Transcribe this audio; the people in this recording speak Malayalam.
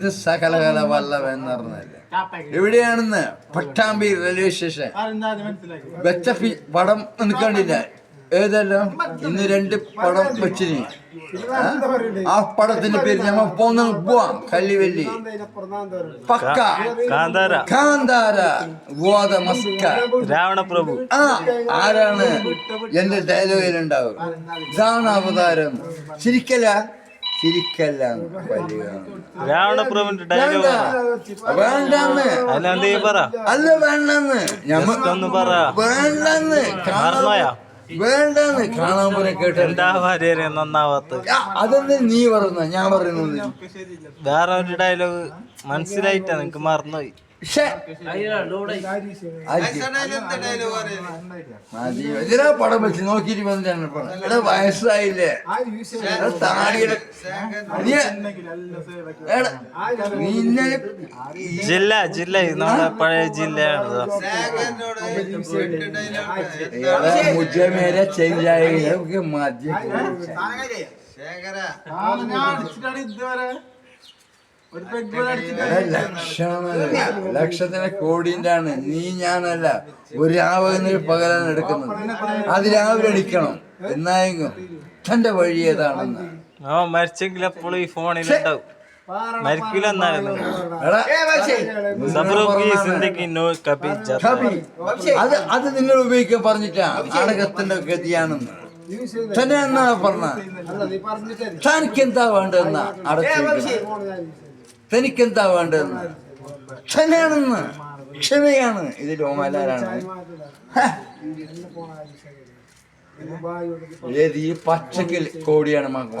ഇത് സകലകല വല്ലവെന്ന് പറഞ്ഞല്ലേ എവിടെയാണെന്ന് പട്ടാമ്പി റെയിൽവേ സ്റ്റേഷൻ വെച്ചപ്പി പടം നിൽക്കണ്ടില്ല ഏതെല്ലാം ഇന്ന് 2 പടം വെച്ചിന് ആ പടത്തിന്റെ പേര് ഞമ്മ പോവാം കല്ലിവല്ലി പക്ക കാന്താര ഗോദ മസ്ക രാവണപ്രഭു ആരാണ് എന്റെ ഡയലോഗിലുണ്ടാവും ഇതാണ് അവതാരം ശരിക്കല്ല രാവണപ്രഭുവിന്റെ ഡയലോഗ് വേണ്ടെന്ന് അല്ല വേണ്ടെന്ന് ഞമ്മക്കൊന്ന് പറ വേണ്ടെന്ന് കാണാൻ പോലെ കേട്ട എന്താ ഭാര്യ നന്നാവാത്ത അതൊന്ന് നീ പറയുന്ന ഞാൻ പറയുന്നത് വേറെ ഒരു ഡയലോഗ് മനസ്സിലായിട്ടാ നിനക്ക് മറന്നുപോയി ഇതിനാ പടം വെച്ച് നോക്കിട്ട് വന്നിട്ടാണ് വയസ്സായില്ലേ താടിയുടെ ജില്ല നമ്മുടെ പഴയ ജില്ലയാണ് മുझे मेरे चल जाएगा मध्य ലക്ഷത്തിന് കോടിന്റെ ആണ് നീ ഞാനല്ല ഒരു രാവകന് പകലാണ് എടുക്കുന്നത് അത് രാവിലെ അടിക്കണം എന്നായെങ്കിലും തന്റെ വഴി ഏതാണെന്ന് മരിച്ചെങ്കിൽ എപ്പോഴും ഈ ഫോണിലുണ്ടാവും മരിക്കില്ലെന്നായിരുന്നു അത് നിങ്ങൾ ഉപയോഗിക്കാൻ പറഞ്ഞിട്ടാ നാടകത്തിന്റെ ഗതിയാണെന്ന് തന്നെ എന്നാ പറഞ്ഞ തനിക്കെന്താ വേണ്ടെന്ന തനിക്കെന്താ വേണ്ടെന്ന് ക്ഷമയാണെന്ന് ക്ഷമയാണ് ഇത് രോമാലാരാണ് ഏത് ഈ പച്ചക്കൽ കോടിയാണ് മക്ക